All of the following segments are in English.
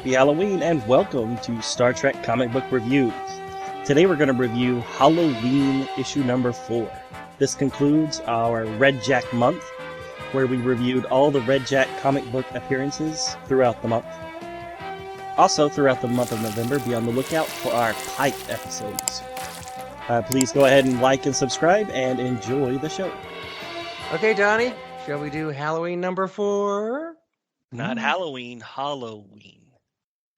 Happy Halloween and welcome to Star Trek Comic Book Reviews. Today we're going to review Holo-ween issue number 4. This concludes our Redjac month, where we reviewed all the Redjac comic book appearances throughout the month. Also, throughout the month of November, be on the lookout for our Pike episodes. Please go ahead and like and subscribe and enjoy the show. Okay, Donnie, shall we do Halloween number 4? Not Halloween, Holo-ween.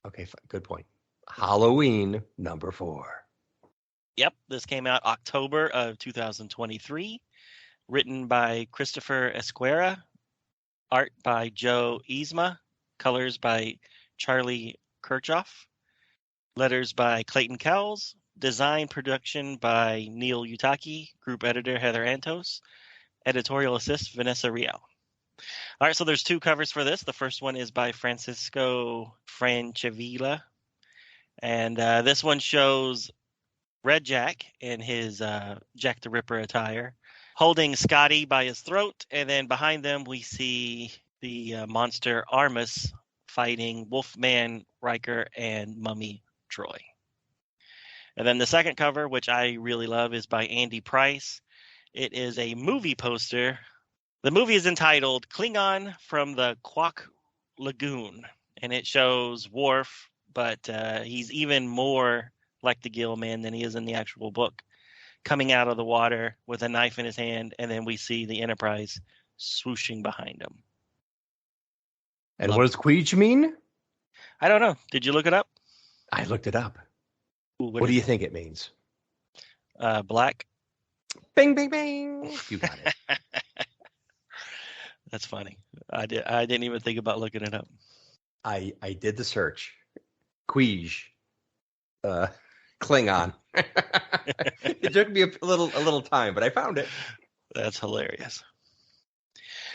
Okay, good point. Holo-ween number 4. Yep, this came out October of 2023. Written by Christopher Esquerra. Art by Joe Yzma. Colors by Charlie Kirchhoff. Letters by Clayton Cowles. Design production by Neil Utaki. Group editor Heather Antos. Editorial assist Vanessa Rial. All right, so there's 2 covers for this. The first one is by Francisco Francavilla. And this one shows Redjac in his Jack the Ripper attire, holding Scotty by his throat. And then behind them, we see the monster Armus fighting Wolfman Riker and Mummy Troy. And then the second cover, which I really love, is by Andy Price. It is a movie poster. The movie is entitled Klingon from the Kwak Lagoon, and it shows Worf, but he's even more like the Gill Man than he is in the actual book, coming out of the water with a knife in his hand, and then we see the Enterprise swooshing behind him. And what does Queech mean? I don't know. Did you look it up? I looked it up. Ooh, what do you think it means? Black. Bing, bing, bing. You got it. That's funny. I didn't even think about looking it up. I did the search. Queej. Klingon. It took me a little time, but I found it. That's hilarious.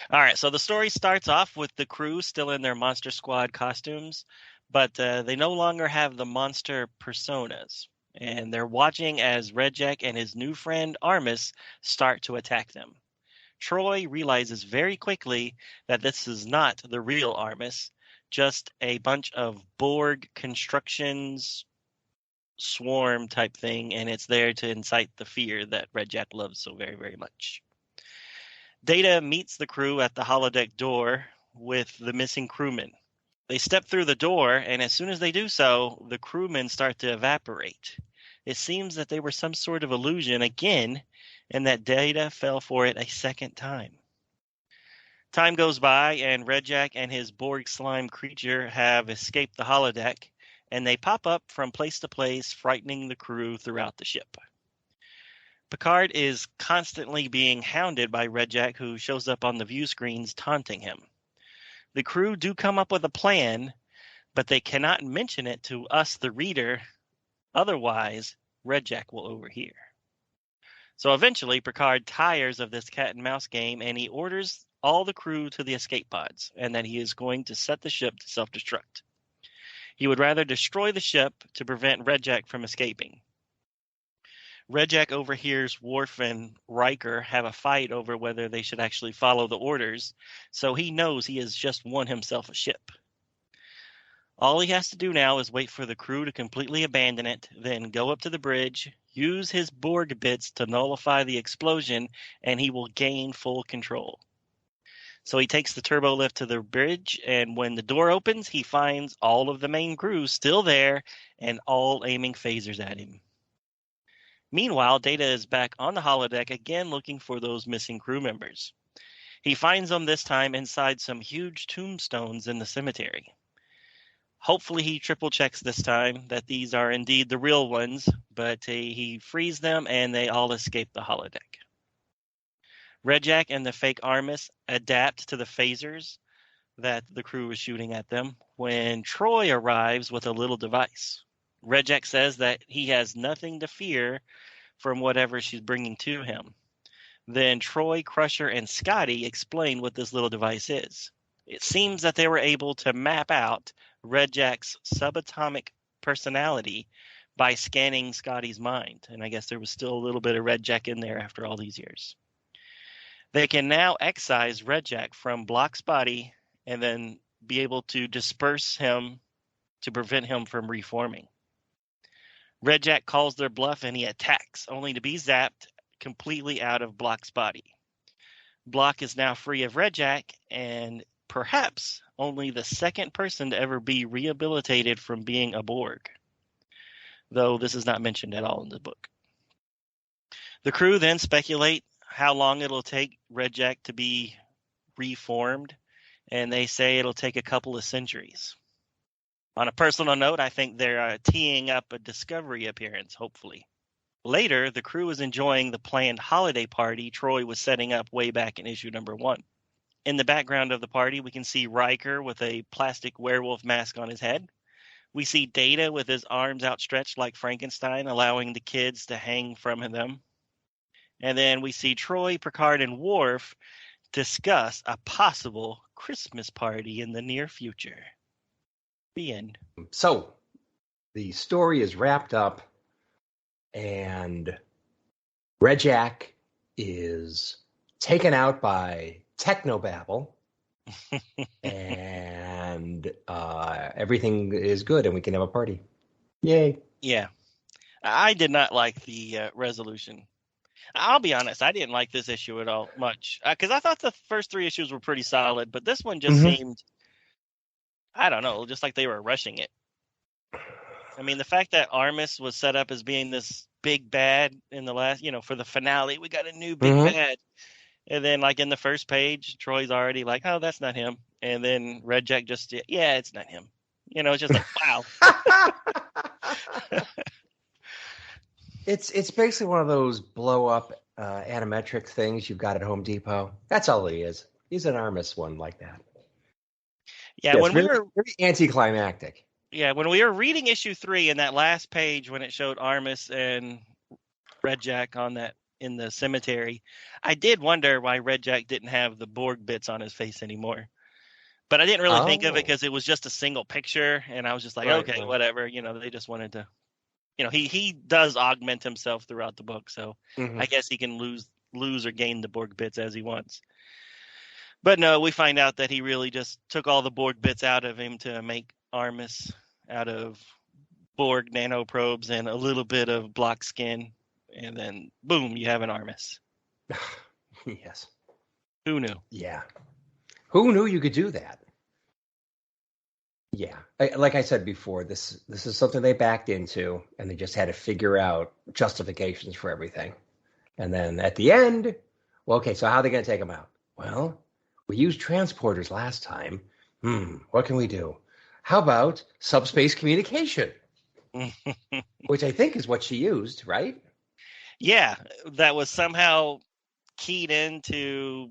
All right, so the story starts off with the crew still in their Monster Squad costumes, but they no longer have the monster personas, and they're watching as Redjac and his new friend Armus start to attack them. Troy realizes very quickly that this is not the real Armus, just a bunch of Borg constructions swarm type thing, and it's there to incite the fear that Redjac loves so very, very much. Data meets the crew at the holodeck door with the missing crewmen. They step through the door, and as soon as they do so, the crewmen start to evaporate. It seems that they were some sort of illusion again, and that Data fell for it a second time. Time goes by, and Redjac and his Borg slime creature have escaped the holodeck, and they pop up from place to place, frightening the crew throughout the ship. Picard is constantly being hounded by Redjac, who shows up on the view screens taunting him. The crew do come up with a plan, but they cannot mention it to us, the reader. Otherwise, Redjac will overhear. So eventually, Picard tires of this cat and mouse game, and he orders all the crew to the escape pods, and that he is going to set the ship to self-destruct. He would rather destroy the ship to prevent Redjac from escaping. Redjac overhears Worf and Riker have a fight over whether they should actually follow the orders, so he knows he has just won himself a ship. All he has to do now is wait for the crew to completely abandon it, then go up to the bridge, use his Borg bits to nullify the explosion, and he will gain full control. So he takes the turbo lift to the bridge, and when the door opens, he finds all of the main crew still there and all aiming phasers at him. Meanwhile, Data is back on the holodeck again looking for those missing crew members. He finds them this time inside some huge tombstones in the cemetery. Hopefully he triple checks this time that these are indeed the real ones, but he frees them and they all escape the holodeck. Redjac and the fake Armus adapt to the phasers that the crew is shooting at them when Troy arrives with a little device. Redjac says that he has nothing to fear from whatever she's bringing to him. Then Troy, Crusher, and Scotty explain what this little device is. It seems that they were able to map out Redjac's subatomic personality by scanning Scotty's mind. And I guess there was still a little bit of Redjac in there after all these years. They can now excise Redjac from Block's body and then be able to disperse him to prevent him from reforming. Redjac calls their bluff and he attacks, only to be zapped completely out of Block's body. Block is now free of Redjac and perhaps only the second person to ever be rehabilitated from being a Borg, though this is not mentioned at all in the book. The crew then speculate how long it'll take Redjac to be reformed, and they say it'll take a couple of centuries. On a personal note, I think they're teeing up a Discovery appearance, hopefully. Later, the crew is enjoying the planned holiday party Troy was setting up way back in issue number 1. In the background of the party, we can see Riker with a plastic werewolf mask on his head. We see Data with his arms outstretched like Frankenstein, allowing the kids to hang from them. And then we see Troy, Picard, and Worf discuss a possible Christmas party in the near future. The end. So, the story is wrapped up, and Redjac is taken out by Technobabble, and everything is good, and we can have a party. Yay. Yeah. I did not like the resolution. I'll be honest, I didn't like this issue at all much, because I thought the first 3 issues were pretty solid, but this one just seemed, I don't know, just like they were rushing it. I mean, the fact that Armis was set up as being this big bad in the last, for the finale, we got a new big bad. And then, like, in the first page, Troy's already like, oh, that's not him. And then Redjac just, yeah, it's not him. It's just like, wow. It's basically one of those blow-up animatronic things you've got at Home Depot. That's all he is. He's an Armis one like that. Yeah, when we were very anticlimactic. Yeah, when we were reading issue 3 in that last page when it showed Armis and Redjac on that in the cemetery, I did wonder why Redjac didn't have the Borg bits on his face anymore. But I didn't really think of it because it was just a single picture, and I was just like, okay, whatever. They just wanted to, he does augment himself throughout the book, so I guess he can lose or gain the Borg bits as he wants. But no, we find out that he really just took all the Borg bits out of him to make Armis out of Borg nanoprobes and a little bit of block skin, and then boom, you have an Armis. Yes. Who knew? Yeah. Who knew you could do that? Yeah. Like I said before, this is something they backed into, and they just had to figure out justifications for everything. And then at the end, well, okay, so how are they going to take them out? Well, we used transporters last time. What can we do? How about subspace communication? Which I think is what she used, right? Yeah, that was somehow keyed into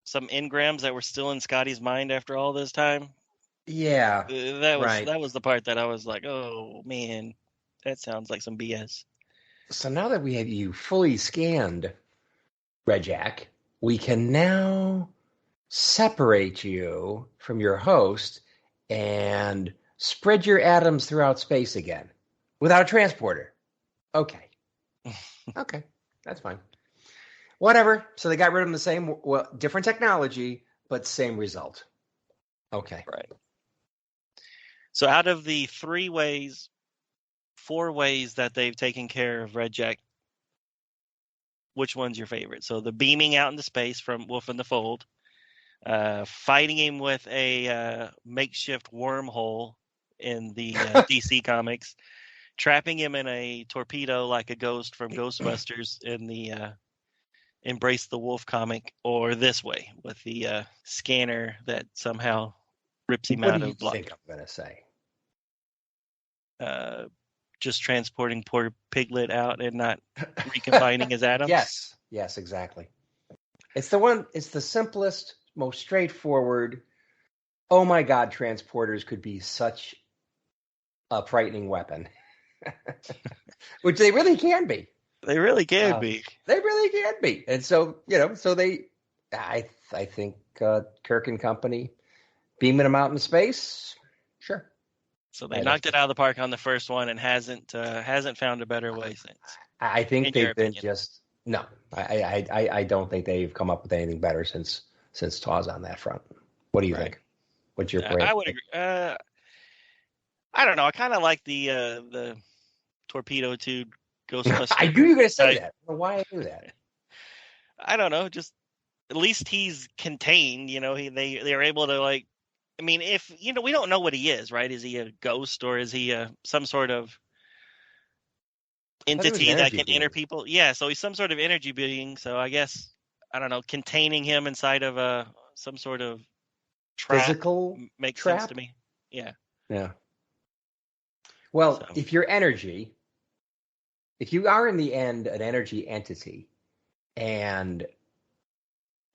some engrams that were still in Scotty's mind after all this time. Yeah, that was the part that I was like, oh man, that sounds like some BS. So now that we have you fully scanned, Redjac, we can now separate you from your host and spread your atoms throughout space again without a transporter. Okay. Okay, that's fine. Whatever. So they got rid of them the same, well, different technology, but same result. Okay. Right. So out of the 4 ways that they've taken care of Redjac, which one's your favorite? So the beaming out into space from Wolf in the Fold, fighting him with a makeshift wormhole in the DC comics, trapping him in a torpedo like a ghost from Ghostbusters in the Embrace the Wolf comic, or this way with the scanner that somehow rips him out of blood. What do you think I'm going to say? Just transporting poor Piglet out and not recombining his atoms? Yes, exactly. It's the simplest, most straightforward. Oh my God, transporters could be such a frightening weapon. Which they really can be. They really can be. They really can be. And so, I think Kirk and company beaming them out in space, sure. So they knocked it out of the park on the first one and hasn't found a better way since. I think they've been just no. I don't think they've come up with anything better since Taw's on that front. What do you think? What's your I would agree. I don't know. I kind of like the torpedo tube I Ghostbuster knew you were going to say type. that. I don't know why I knew that. I don't know. Just at least he's contained. They are able to like. I mean, if we don't know what he is, right? Is he a ghost or is he some sort of I thought he was an entity that energy can enter being. people? Yeah, so he's some sort of energy being. So I guess I don't know. Containing him inside of some sort of trap Physical makes sense to trap? me. Yeah. Yeah. Well, So if you're energy, if you are in the end an energy entity and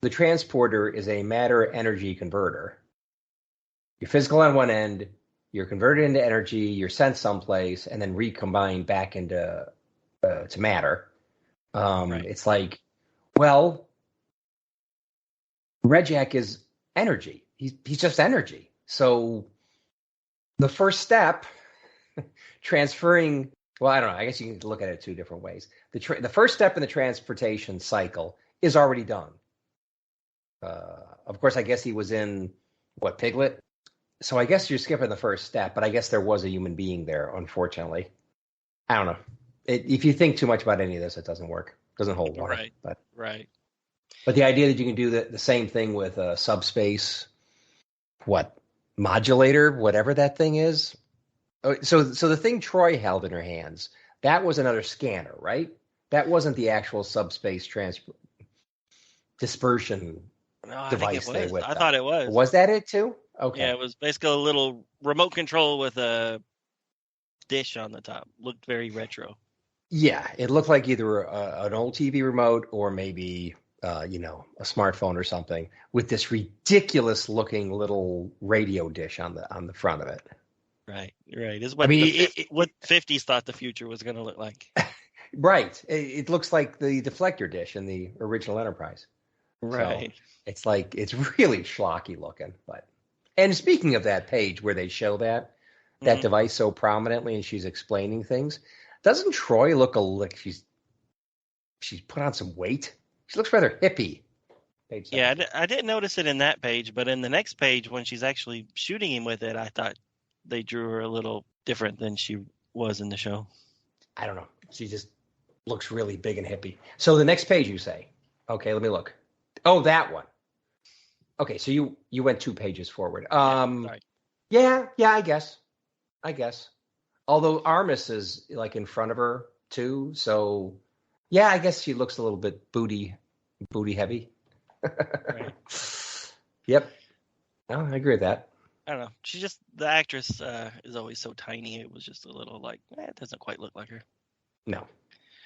the transporter is a matter energy converter, you're physical on one end, you're converted into energy, you're sent someplace, and then recombined back into to matter. right. It's like, well, Redjac is energy. He's just energy. So the first step, transferring. Well, I don't know. I guess you can look at it two different ways. The first step in the transportation cycle is already done. Of course, I guess he was in what, Piglet. So I guess you're skipping the first step, but I guess there was a human being there. Unfortunately, I don't know. If you think too much about any of this, it doesn't work. It doesn't hold water. Right. But Right. the idea that you can do the same thing with a subspace, what, modulator, whatever that thing is. So the thing Troy held in her hands, that was another scanner, right? That wasn't the actual subspace dispersion No, I think it device they was. whipped I up. thought it was. Was that it too? Yeah, Okay. it was basically a little remote control with a dish on the top. Looked very retro. Yeah, it looked like either an old TV remote or maybe a smartphone or something with this ridiculous looking little radio dish on the front of it. Right. Right. Is I what mean, what 50s thought the future was going to look like. right. It looks like the deflector dish in the original Enterprise. So Right. it's like it's really schlocky looking. But and speaking of that page where they show that Hmm. device so prominently and she's explaining things, doesn't Troy look like she's put on some weight? She looks rather hippie. Page Yeah, 17. I didn't notice it in that page, but in the next page when she's actually shooting him with it, I thought they drew her a little different than she was in the show. I don't know. She just looks really big and hippie. So the next page you say, okay, let me look. Oh, that one. Okay, so you went 2 pages forward. Yeah. Sorry. Yeah, I guess. Although Armis is like in front of her too, so yeah, I guess she looks a little bit booty heavy. Right. Yep. No, I agree with that. I don't know. She just the actress is always so tiny. It was just a little like it doesn't quite look like her. No.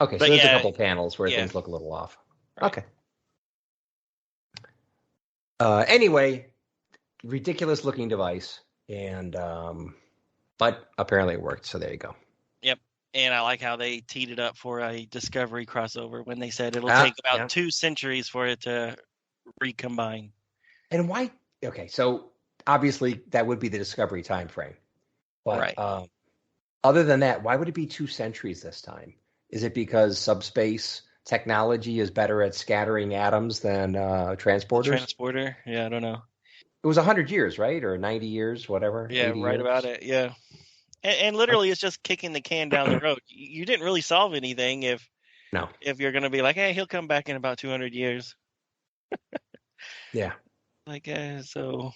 Okay, so But there's a yeah, couple panels where yeah, things look a little off. right. Okay. Anyway, ridiculous looking device, and but apparently it worked. So there you go. Yep. And I like how they teed it up for a Discovery crossover when they said it'll Ah, take about yeah. 2 centuries for it to recombine. And why? Okay, so obviously that would be the Discovery time frame, but Right. other than that, why would it be 2 centuries this time? Is it because subspace technology is better at scattering atoms than The transporters? transporter. Yeah, I don't know. It was 100 years, right, or 90 years, whatever, Yeah, 80 right about years. it. Yeah. And literally it's just kicking the can down the road. You didn't really solve anything No, if you're going to be like, "Hey, he'll come back in about 200 years." yeah. Like so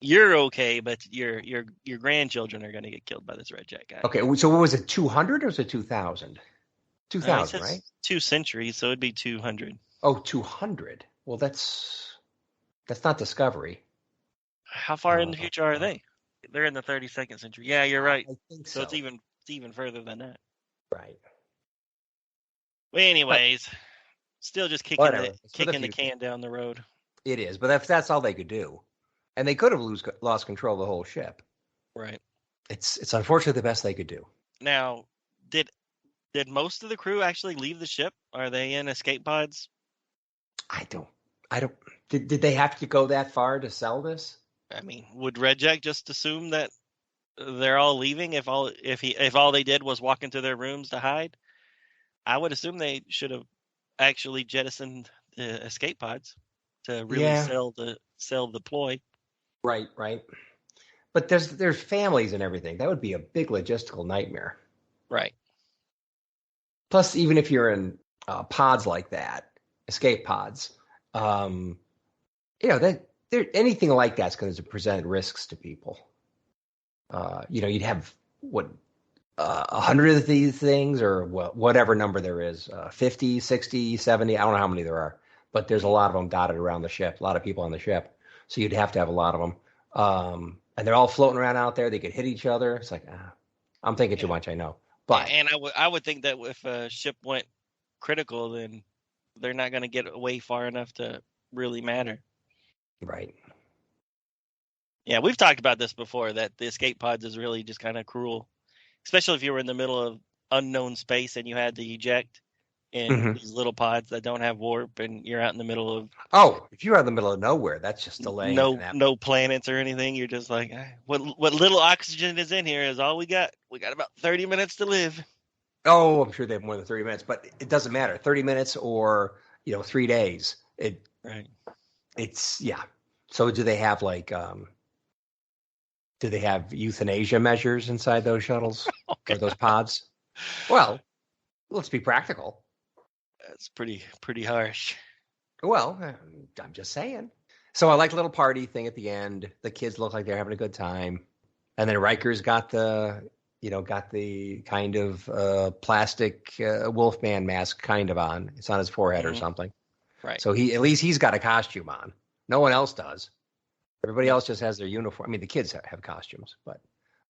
you're okay, but your grandchildren are going to get killed by this Redjack guy. Okay, so what was it? 200 or was it 2000? He 2000, says right? 2 centuries, so it'd be 200. Oh, 200. Well, that's not Discovery. How far in Uh, the future are they? They're in the 32nd century. Yeah, you're right. I think So so. it's even further than that. Right. But But anyways, still just whatever. It's for the kicking the future. can down the road. It is, but if that's all they could do, and they could have lost control of the whole ship. Right. It's unfortunately the best they could do. Now, did did most of the crew actually leave the ship? Are they in escape pods? I don't. I don't. Did they have to go that far to sell this? I mean, would Redjack just assume that they're all leaving if all they did was walk into their rooms to hide? I would assume they should have actually jettisoned the escape pods to really Yeah. sell the ploy. Right. Right. But there's families and everything. That would be a big logistical nightmare. Right. Plus, even if you're in pods like that, escape pods, um, that anything like that's going to present risks to people. You'd have what 100 of these things, or whatever number there is, 50, 60, 70. I don't know how many there are, but there's a lot of them dotted around the ship. A lot of people on the ship, so you'd have to have a lot of them. And they're all floating around out there. They could hit each other. It's like, I'm thinking too much. I know, but And I would think that if a ship went critical, then they're not going to get away far enough to really matter. right. Yeah, we've talked about this before, that the escape pods is really just kind of cruel, especially if you were in the middle of unknown space and you had to eject in Mm-hmm. these little pods that don't have warp, and you're out in the middle of If you're out in the middle of nowhere, that's just delaying. no planets or anything. You're just like, what little oxygen is in here is all we got. We got about 30 minutes to live. Oh, I'm sure they have more than 30 minutes, but it doesn't matter. 30 minutes or 3 days. Right. It's yeah. So do they have do they have euthanasia measures inside those shuttles or those pods? Well, let's be practical. That's pretty harsh. Well, I'm just saying. So I like the little party thing at the end. The kids look like they're having a good time. And then Riker's got the kind of plastic Wolfman mask kind of on. It's on his forehead or something. Right. So at least he's got a costume on. No one else does. Everybody else just has their uniform. I mean, the kids have costumes, but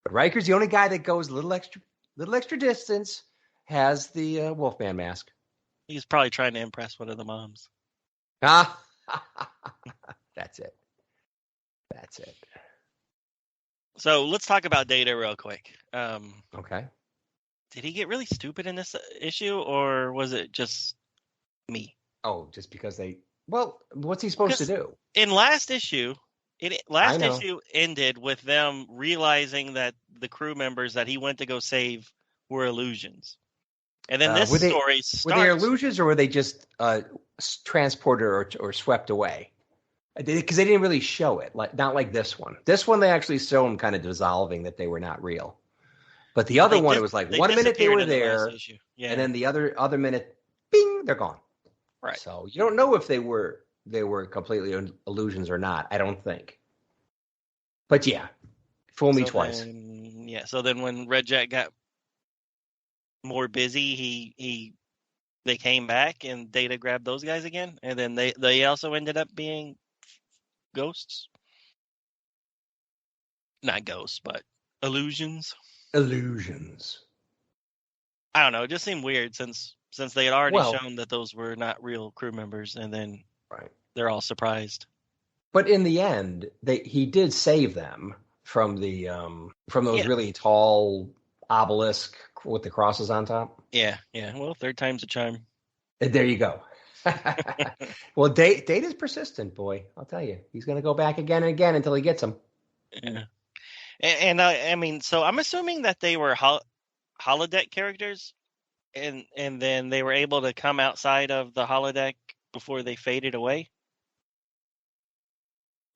Riker's the only guy that goes a little extra distance, has the Wolfman mask. He's probably trying to impress one of the moms. Ah, that's it. So let's talk about Data real quick. Okay. Did he get really stupid in this issue, or was it just me? Oh, just because what's he supposed to do? In last issue, issue ended with them realizing that the crew members that he went to go save were illusions. And then this story starts... Were they illusions, or were they just transported or swept away? Because they didn't really show it, not like this one. This one, they actually show them kind of dissolving, that they were not real. But the other one, it was like 1 minute they were there, and then the other minute, bing, they're gone. Right. So you don't know if they were completely illusions or not. I don't think. But yeah, fool me twice. So then when Redjac got more busy, they came back and Data grabbed those guys again, and then they also ended up being ghosts. Not ghosts, but illusions. Illusions. I don't know. It just seemed weird since they had already shown that those were not real crew members, and then they're all surprised. But in the end, he did save them from those really tall obelisk with the crosses on top. Yeah. Well, third time's a charm. There you go. Well, Data's persistent, boy. I'll tell you, he's going to go back again and again until he gets them. Yeah. And I mean, so I'm assuming that they were holodeck characters, and then they were able to come outside of the holodeck before they faded away.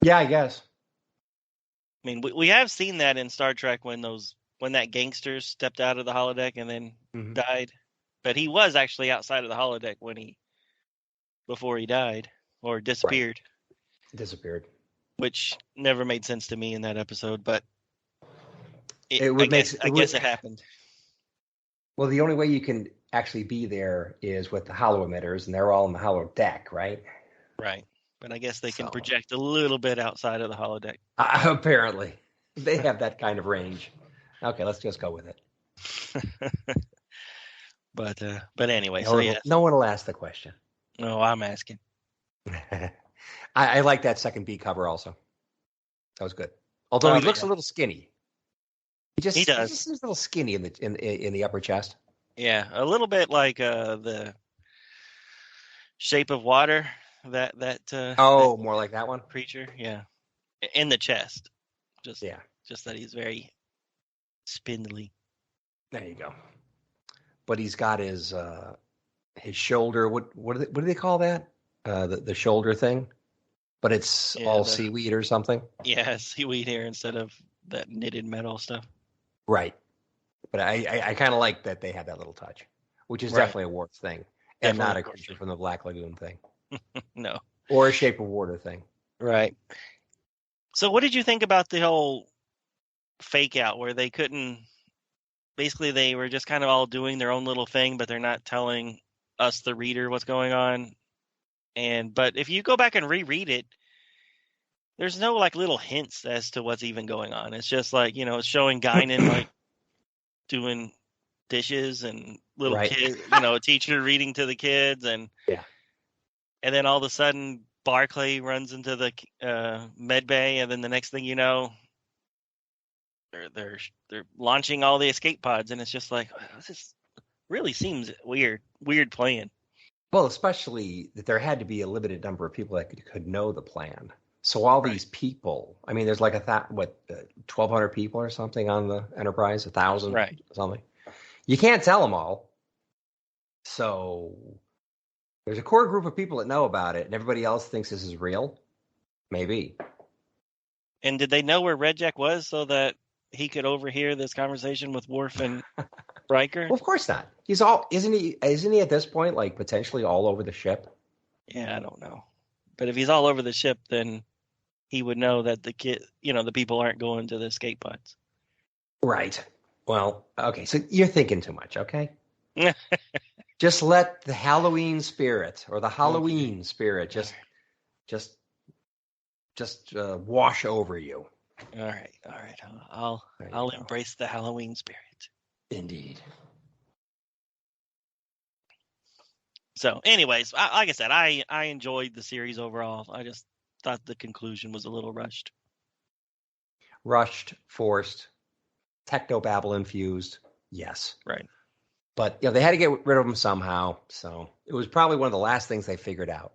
Yeah, I guess. I mean, we have seen that in Star Trek when that gangster stepped out of the holodeck and then died, but he was actually outside of the holodeck before he died or disappeared. Right. Disappeared, which never made sense to me in that episode, but I guess it happened. Well, the only way you can actually be there is with the holo emitters, and they're all in the holo deck, right? Right. But I guess they can project a little bit outside of the holodeck. Apparently. They have that kind of range. Okay, let's just go with it. But anyway, no one will ask the question. No, I'm asking. I like that second B cover also. That was good. Although he looks a little skinny. He does. He just seems a little skinny in the upper chest. Yeah, a little bit like the Shape of Water. That more like that one creature. Yeah, in the chest. Just that he's very spindly. There you go. But he's got his shoulder. What do they call that? The shoulder thing. But it's all seaweed or something. Yeah, seaweed here instead of that knitted metal stuff. Right. But I kind of like that they had that little touch, which is Right. definitely a Worf thing and Definitely not a a Worf creature thing. from the Black Lagoon thing No. or a Shape of Water thing. Right. So what did you think about the whole fake out where they couldn't basically they were just kind of all doing their own little thing, but they're not telling us the reader what's going on. But if you go back and reread it, there's no like little hints as to what's even going on. It's just like, it's showing Guinan like doing dishes and little Right. kid, a teacher reading to the kids Yeah. and then all of a sudden Barclay runs into the med bay, and then the next thing you know, they're launching all the escape pods, and it's just like this really seems weird playing. Well, especially that there had to be a limited number of people that could know the plan. So all Right. these people, I mean, there's like 1,200 people or something on the Enterprise, 1,000 Right. something. You can't tell them all. So there's a core group of people that know about it, and everybody else thinks this is real. Maybe. And did they know where Redjac was so that he could overhear this conversation with Worf and Riker? Well, of course not. He's all isn't he? Isn't he at this point like potentially all over the ship? Yeah, I don't know. But if he's all over the ship, then he would know that the people aren't going to the escape pods. Right. Well, okay. So you're thinking too much. Okay. Just let the Halloween spirit or the Okay. Halloween spirit just wash over you. All right. I'll There you I'll go. embrace the Halloween spirit. Indeed. So, anyways, like I said, I enjoyed the series overall. I just thought the conclusion was a little rushed. Rushed, forced, technobabble infused. Yes. Right. But they had to get rid of them somehow. So it was probably one of the last things they figured out.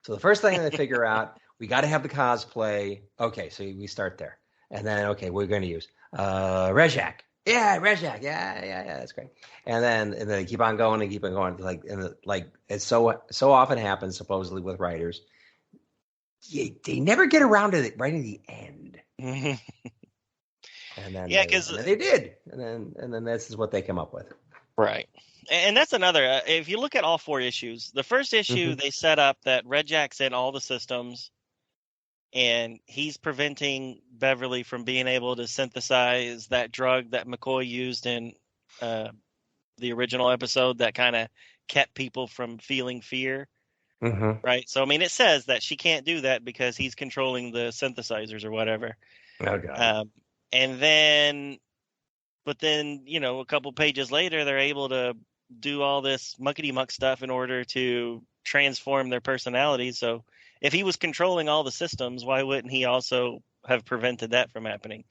So the first thing they figure out, we got to have the cosplay. Okay, so we start there. And then, okay, we're going to use Redjac. Yeah, Redjac. Yeah, that's great. And then they keep on going and keep on going. Like it so often happens, supposedly, with writers. They never get around to it right at the end. And then Yeah, because they did. And then this is what they come up with. right. And that's another. If you look at all 4 issues, the first issue they set up that Redjac's in all the systems, and he's preventing Beverly from being able to synthesize that drug that McCoy used in the original episode that kind of kept people from feeling fear. Right. So, I mean, it says that she can't do that because he's controlling the synthesizers or whatever. Oh, God. And then, but then, a couple pages later, they're able to do all this muckety muck stuff in order to transform their personalities. So, if he was controlling all the systems, why wouldn't he also have prevented that from happening?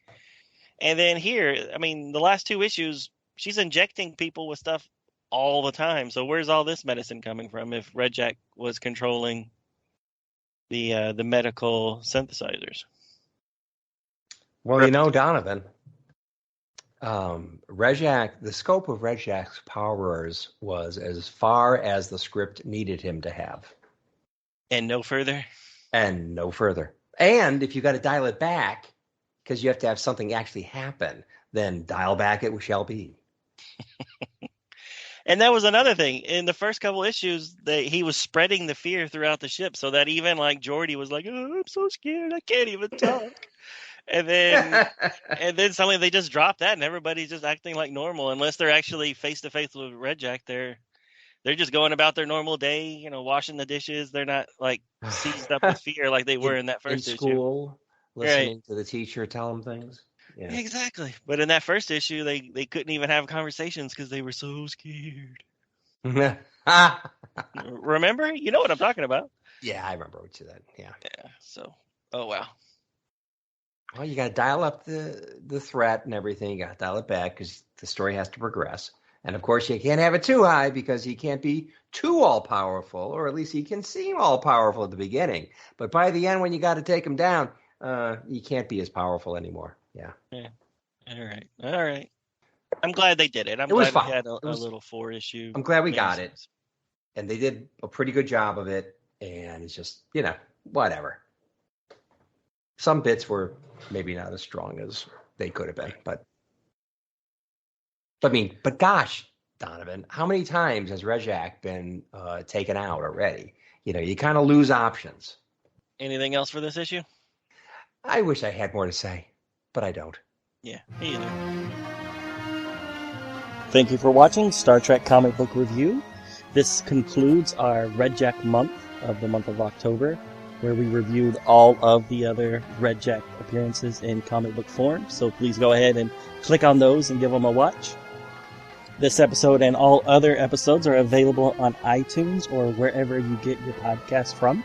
And then here, I mean, the last 2 issues, she's injecting people with stuff all the time. So where's all this medicine coming from if Redjac was controlling the medical synthesizers? Well, Donovan, Redjac, the scope of Redjac's powers was as far as the script needed him to have. And no further? And no further. And if you got to dial it back, because you have to have something actually happen, then dial back it shall be. And that was another thing. In the first couple issues, he was spreading the fear throughout the ship, so that even like Geordi was like, "Oh, I'm so scared, I can't even talk." And then suddenly they just dropped that, and everybody's just acting like normal, unless they're actually face to face with Redjac. They're just going about their normal day, washing the dishes. They're not like seized up with fear like they were in that first in issue. School, listening to the teacher tell them things. Yeah. Exactly. But in that first issue, they couldn't even have conversations because they were so scared. Remember? You know what I'm talking about. Yeah, I remember what you said. Yeah. So, oh wow. Well, you got to dial up the threat and everything. You got to dial it back because the story has to progress. And of course, you can't have it too high because he can't be too all-powerful, or at least he can seem all-powerful at the beginning. But by the end, when you got to take him down, he can't be as powerful anymore. Yeah. All right. I'm glad they did it. I'm was glad fun. we had a little 4-issue. I'm glad we got it. And they did a pretty good job of it. And it's just, whatever. Some bits were maybe not as strong as they could have been. Right. But gosh, Donovan, how many times has Redjac been taken out already? You kind of lose options. Anything else for this issue? I wish I had more to say, but I don't. Yeah, me either. Thank you for watching Star Trek Comic Book Review. This concludes our Redjac month of the month of October, where we reviewed all of the other Redjac appearances in comic book form. So please go ahead and click on those and give them a watch. This episode and all other episodes are available on iTunes or wherever you get your podcast from.